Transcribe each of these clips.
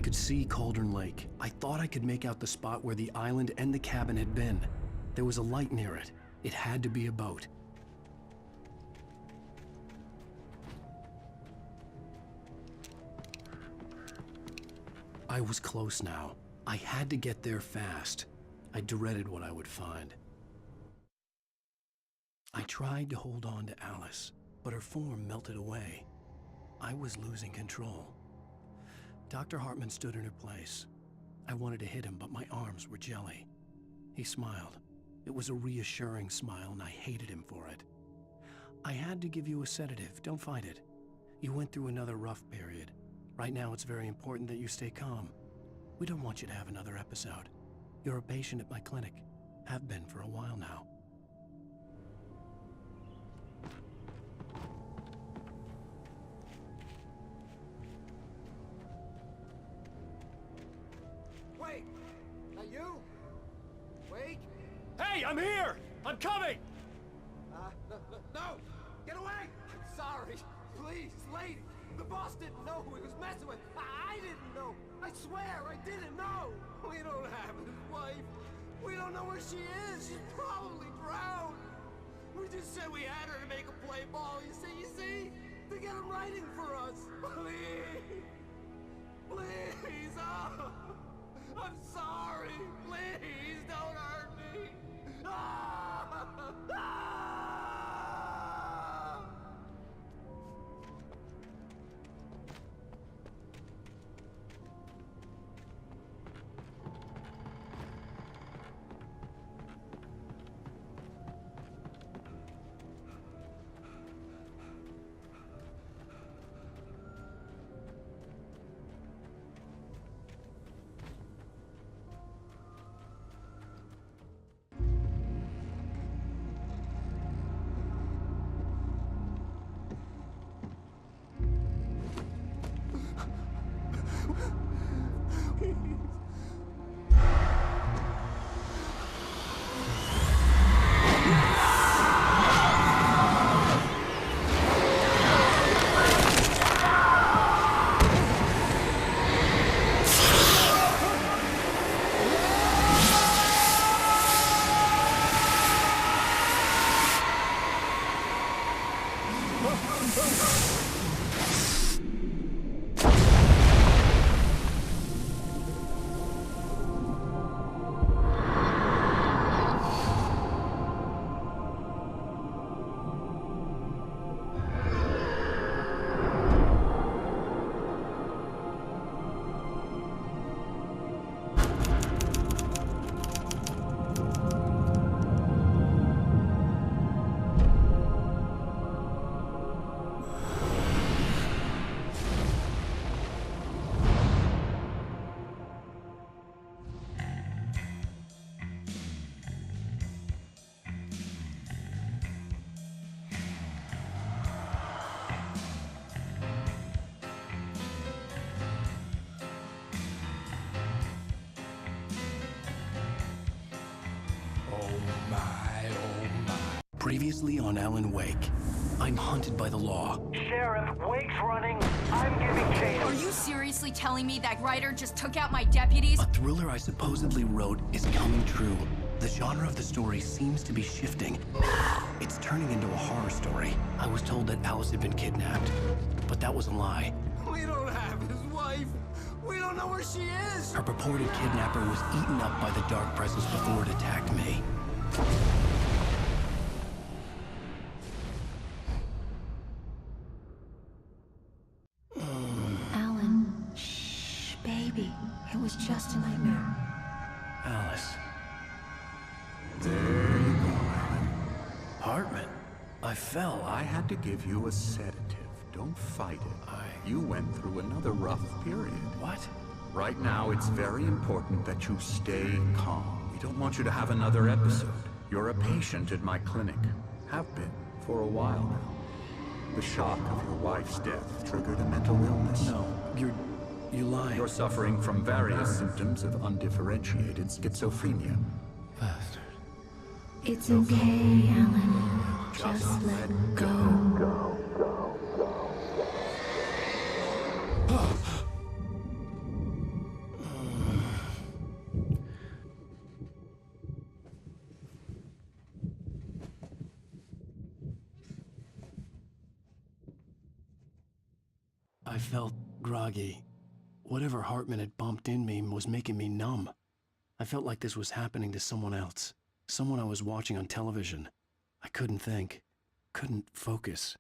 could see Cauldron Lake. I thought I could make out the spot where the island and the cabin had been. There was a light near it. It had to be a boat. I was close now. I had to get there fast. I dreaded what I would find. I tried to hold on to Alice, but her form melted away. I was losing control. Dr. Hartman stood in her place. I wanted to hit him, but my arms were jelly. He smiled. It was a reassuring smile, and I hated him for it. I had to give you a sedative. Don't fight it. You went through another rough period. Right now, it's very important that you stay calm. We don't want you to have another episode. You're a patient at my clinic. Have been for a while now. Wait! That you? Wait! Hey, I'm here! I'm coming! No! Get away! I'm sorry. Please, lady. The boss didn't know who he was messing with. I didn't know. I swear, I didn't know. We don't have his wife. We don't know where she is. She's probably drowned. We just said we had her to make a play ball. You see? To get him writing for us. Please. Please. Oh. I'm sorry. Please don't hurt me. Ah! Ah! Previously on Alan Wake, I'm hunted by the law. Sheriff, Wake's running. I'm giving chase. Are you seriously telling me that writer just took out my deputies? A thriller I supposedly wrote is coming true. The genre of the story seems to be shifting. It's turning into a horror story. I was told that Alice had been kidnapped, but that was a lie. We don't have his wife. We don't know where she is. Her purported kidnapper was eaten up by the dark presence before it attacked me. Alan, shh, baby. It was just a nightmare. Alice. There you go, Alan. Hartman. I fell. I had to give you a sedative. Don't fight it. You went through another rough period. What? Right now, it's very important that you stay calm. We don't want you to have another episode. You're a patient at my clinic. Have been for a while now. The shock of your wife's death triggered a mental illness. No, you're lying. You're suffering from various symptoms of undifferentiated schizophrenia. Bastard. It's okay, Alan. Just let go. I felt groggy. Whatever Hartman had bumped in me was making me numb. I felt like this was happening to someone else. Someone I was watching on television. I couldn't think. Couldn't focus.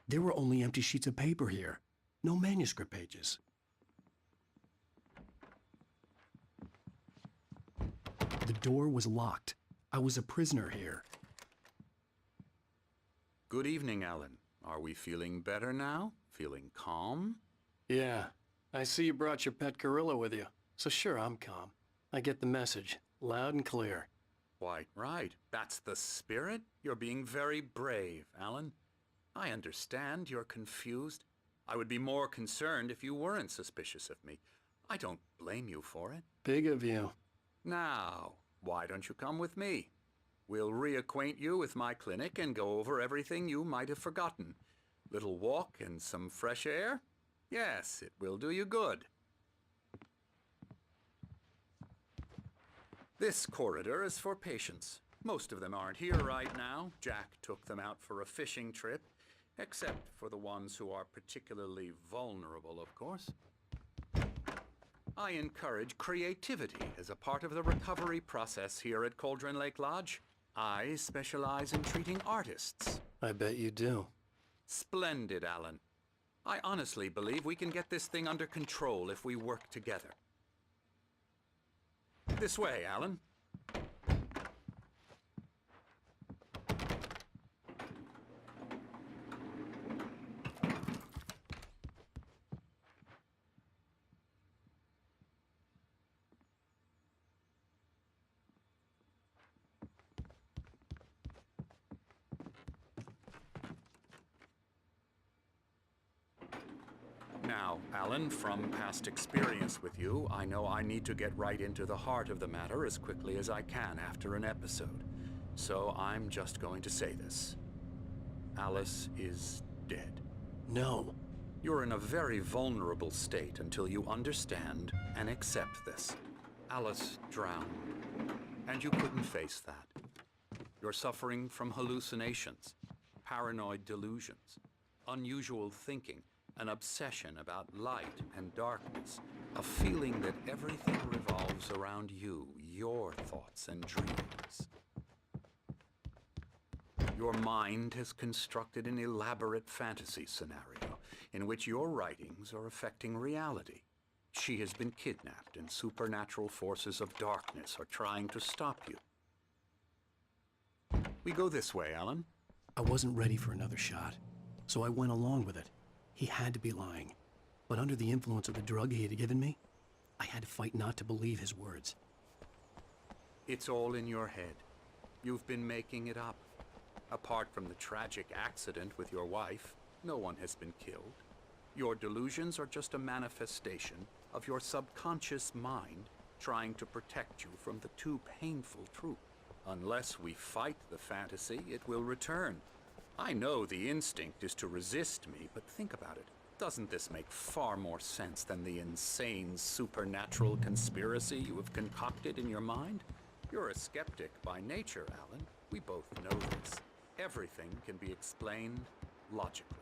There were only empty sheets of paper here. No manuscript pages. The door was locked. I was a prisoner here. Good evening, Alan. Are we feeling better now? Feeling calm? Yeah. I see you brought your pet gorilla with you. So sure, I'm calm. I get the message. Loud and clear. Why, right. That's the spirit. You're being very brave, Alan. I understand you're confused. I would be more concerned if you weren't suspicious of me. I don't blame you for it. Big of you. Now, why don't you come with me? We'll reacquaint you with my clinic and go over everything you might have forgotten. Little walk and some fresh air? Yes, it will do you good. This corridor is for patients. Most of them aren't here right now. Jack took them out for a fishing trip, except for the ones who are particularly vulnerable, of course. I encourage creativity as a part of the recovery process here at Cauldron Lake Lodge. I specialize in treating artists. I bet you do. Splendid, Alan. I honestly believe we can get this thing under control if we work together. This way, Alan. Now, Alan, from past experience with you, I know I need to get right into the heart of the matter as quickly as I can after an episode. So I'm just going to say this. Alice is dead. No. You're in a very vulnerable state until you understand and accept this. Alice drowned, and you couldn't face that. You're suffering from hallucinations, paranoid delusions, unusual thinking, an obsession about light and darkness, a feeling that everything revolves around you, your thoughts and dreams. Your mind has constructed an elaborate fantasy scenario in which your writings are affecting reality. She has been kidnapped and supernatural forces of darkness are trying to stop you. We go this way, Alan. I wasn't ready for another shot, so I went along with it. He had to be lying. But under the influence of the drug he had given me, I had to fight not to believe his words. It's all in your head. You've been making it up. Apart from the tragic accident with your wife, no one has been killed. Your delusions are just a manifestation of your subconscious mind trying to protect you from the too painful truth. Unless we fight the fantasy, it will return. I know the instinct is to resist me, but think about it. Doesn't this make far more sense than the insane supernatural conspiracy you have concocted in your mind? You're a skeptic by nature, Alan. We both know this. Everything can be explained logically.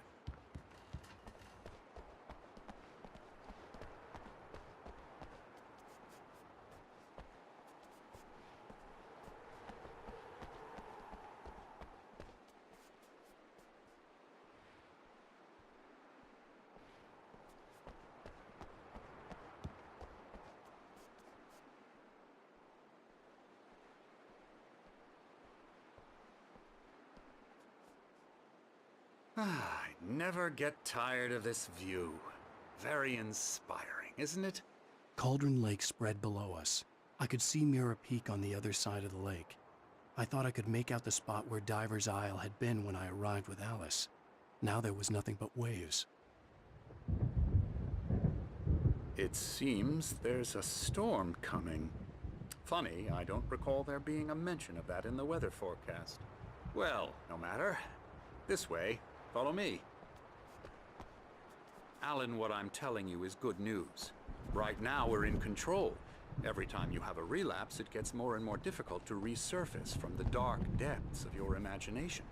I never get tired of this view. Very inspiring, isn't it? Cauldron Lake spread below us. I could see Mirror Peak on the other side of the lake. I thought I could make out the spot where Diver's Isle had been when I arrived with Alice. Now there was nothing but waves. It seems there's a storm coming. Funny, I don't recall there being a mention of that in the weather forecast. Well, no matter. This way. Follow me. Alan, what I'm telling you is good news. Right now, we're in control. Every time you have a relapse, it gets more and more difficult to resurface from the dark depths of your imagination.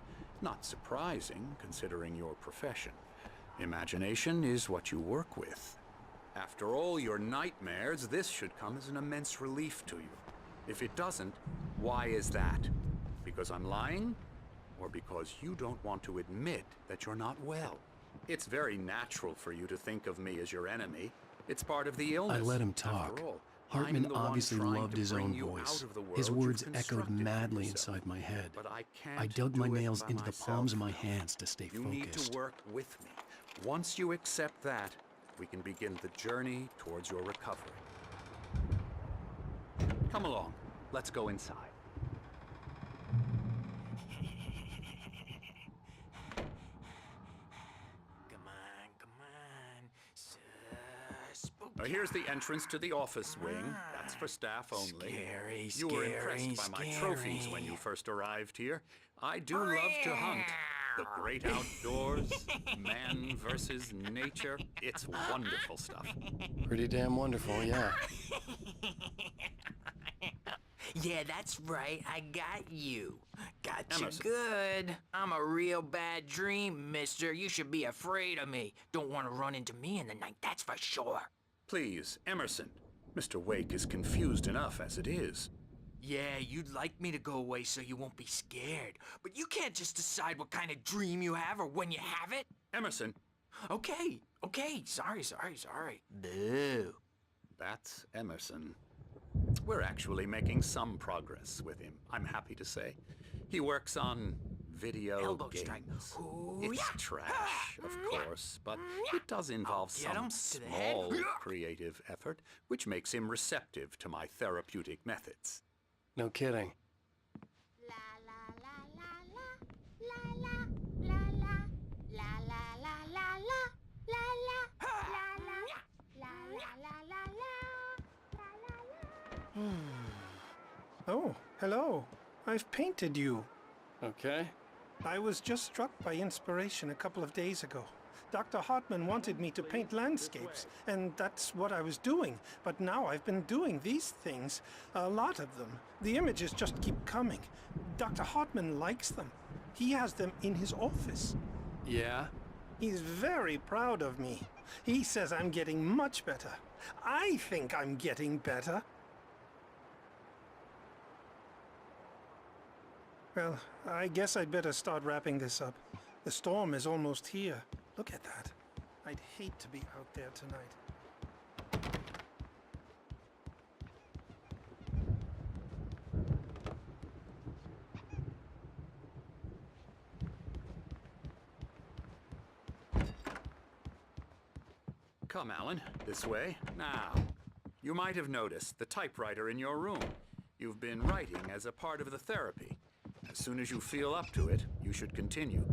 Not surprising, considering your profession. Imagination is what you work with. After all your nightmares, this should come as an immense relief to you. If it doesn't, why is that? Because I'm lying? Or because you don't want to admit that you're not well? It's very natural for you to think of me as your enemy. It's part of the illness. I let him talk. After all, Hartman I'm the one obviously trying loved to his bring own you voice. out of the world His you've words echoed constructed for madly yourself. inside my head. But I can't I dug my do it nails by into the myself. palms of my hands to stay You focused. need to work with me. Once you accept that, we can begin the journey towards your recovery. Come along. Let's go inside. Here's the entrance to the office wing. That's for staff only. You were impressed by my trophies when you first arrived here. I do love to hunt. The great outdoors, man versus nature. It's wonderful stuff. Pretty damn wonderful, yeah. Yeah, that's right. I got you. Got you Emerson. good. I'm a real bad dream, mister. You should be afraid of me. Don't want to run into me in the night, that's for sure. Please, Emerson. Mr. Wake is confused enough as it is. Yeah, you'd like me to go away so you won't be scared. But you can't just decide what kind of dream you have or when you have it. Emerson, Okay. Sorry. Boo. that's Emerson. We're actually making some progress with him, I'm happy to say. He works on video Elbow games. strike. Ooh, It's yeah. trash, of course, but it does involve Get some him to the head. small creative effort, which makes him receptive to my therapeutic methods. No kidding. Oh, hello. I've painted you. Okay. I was just struck by inspiration a couple of days ago. Dr. Hartman wanted me to paint landscapes, and that's what I was doing. But now I've been doing these things, a lot of them. The images just keep coming. Dr. Hartman likes them. He has them in his office. Yeah? He's very proud of me. He says I'm getting much better. I think I'm getting better. Well, I guess I'd better start wrapping this up. The storm is almost here. Look at that. I'd hate to be out there tonight. Come, Alan, this way. Now, you might have noticed the typewriter in your room. You've been writing as a part of the therapy. As soon as you feel up to it, you should continue.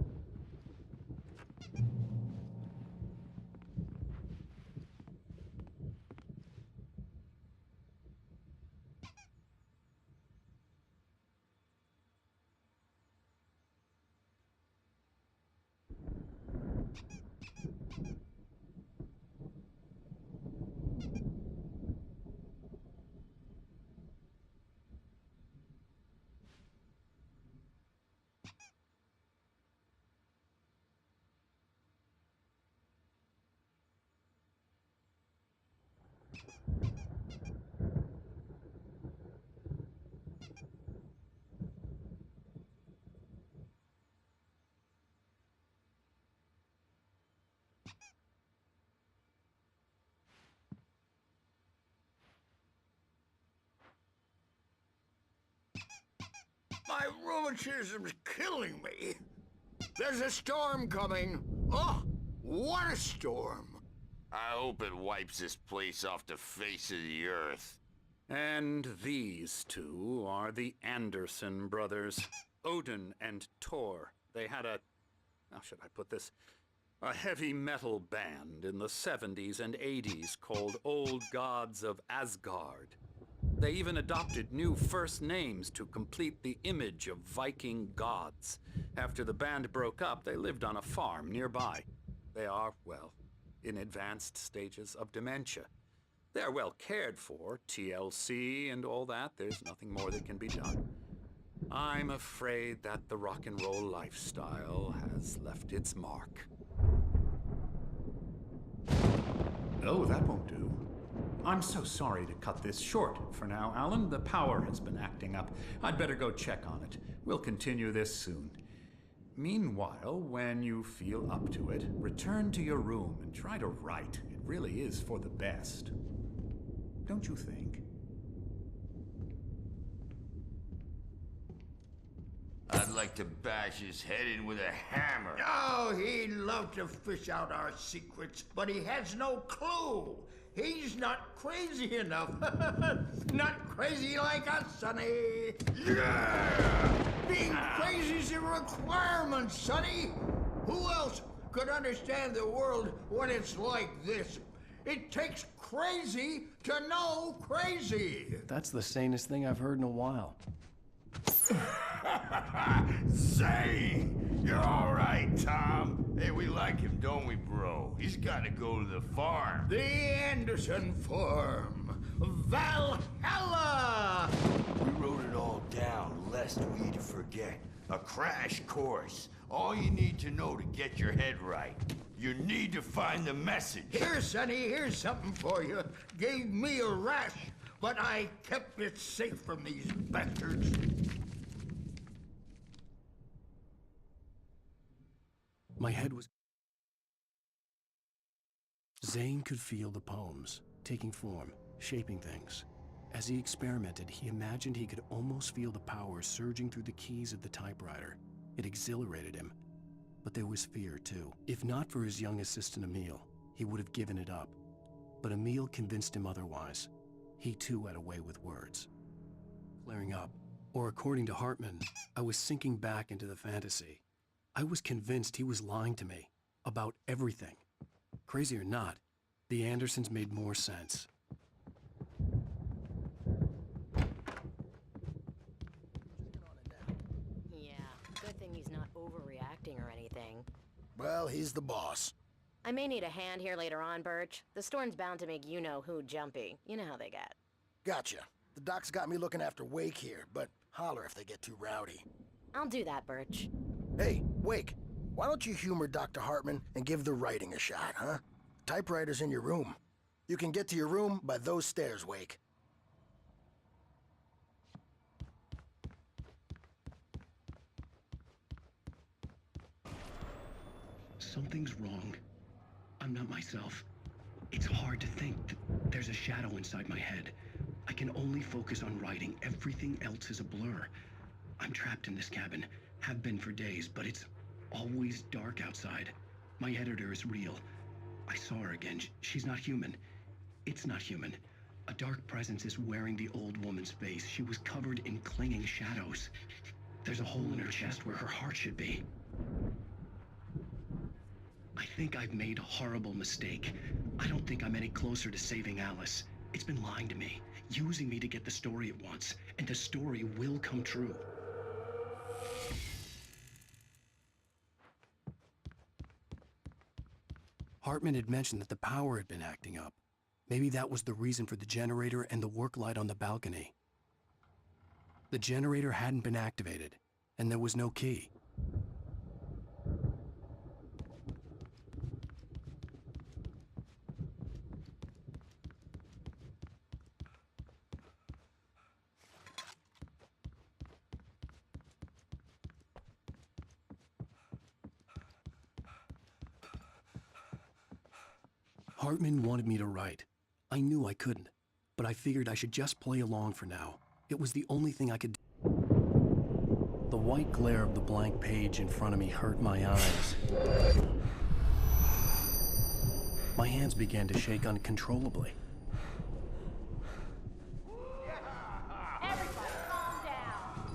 My rheumatism's killing me. There's a storm coming. Oh, what a storm. I hope it wipes this place off the face of the earth. And these two are the Anderson brothers, Odin and Tor. They had how should I put this? A heavy metal band in the 70s and 80s called Old Gods of Asgard. They even adopted new first names to complete the image of Viking gods. After the band broke up, they lived on a farm nearby. They are, well, in advanced stages of dementia. They're well cared for, TLC and all that. There's nothing more that can be done. I'm afraid that the rock and roll lifestyle has left its mark. Oh, that won't do. I'm so sorry to cut this short for now, Alan. The power has been acting up. I'd better go check on it. We'll continue this soon. Meanwhile, when you feel up to it, return to your room and try to write. It really is for the best. Don't you think? I'd like to bash his head in with a hammer. Oh, he'd love to fish out our secrets, but he has no clue. He's not crazy enough. Not crazy like us, Sonny. Yeah! Being crazy's a requirement, Sonny. Who else could understand the world when it's like this? It takes crazy to know crazy. That's the sanest thing I've heard in a while. Zane! You're all right, Tom. Hey, we like him, don't we, bro? He's got to go to the farm. The Anderson farm. Valhalla! We wrote it all down, lest we forget. A crash course. All you need to know to get your head right. You need to find the message. Here, Sonny, here's something for you. Gave me a rash, but I kept it safe from these bastards. My head was... Zane could feel the poems, taking form, shaping things. As he experimented, he imagined he could almost feel the power surging through the keys of the typewriter. It exhilarated him. But there was fear, too. If not for his young assistant, Emil, he would have given it up. But Emil convinced him otherwise. He, too, had a way with words. Flaring up, or according to Hartman, I was sinking back into the fantasy. I was convinced he was lying to me about everything. Crazy or not, the Andersons made more sense. Yeah, good thing he's not overreacting or anything. Well, he's the boss. I may need a hand here later on, Birch. The storm's bound to make you-know-who jumpy. You know how they get. Gotcha. The doc's got me looking after Wake here, but holler if they get too rowdy. I'll do that, Birch. Hey, Wake, why don't you humor Dr. Hartman and give the writing a shot, huh? Typewriter's in your room. You can get to your room by those stairs, Wake. Something's wrong. I'm not myself. It's hard to think. There's a shadow inside my head. I can only focus on writing. Everything else is a blur. I'm trapped in this cabin. Have been for days, but it's always dark outside. My editor is real. I saw her again. She's not human. It's not human. A dark presence is wearing the old woman's face. She was covered in clinging shadows. There's a hole in her chest where her heart should be. I think I've made a horrible mistake. I don't think I'm any closer to saving Alice. It's been lying to me, using me to get the story it wants, and the story will come true. Hartman had mentioned that the power had been acting up. Maybe that was the reason for the generator and the work light on the balcony. The generator hadn't been activated, and there was no key. Hartman wanted me to write. I knew I couldn't, but I figured I should just play along for now. It was the only thing I could do. The white glare of the blank page in front of me hurt my eyes. My hands began to shake uncontrollably. Everybody calm down.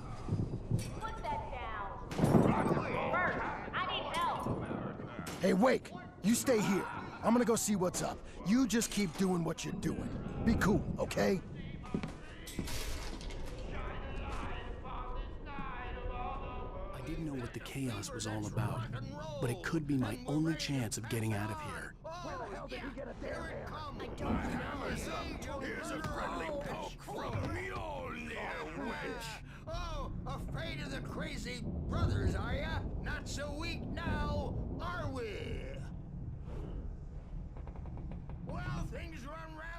Put that down. Bert, I need help. Hey, Wake, you stay here. I'm gonna go see what's up. You just keep doing what you're doing. Be cool, okay? I didn't know what the chaos was all about, but it could be my only chance of getting out of here. Where the hell did he get a damn hammer? I don't know. Here's a friendly poke from Mjolnir, wench. Oh, afraid crazy brothers, are ya? Not so weak now, are we? Well, things run round.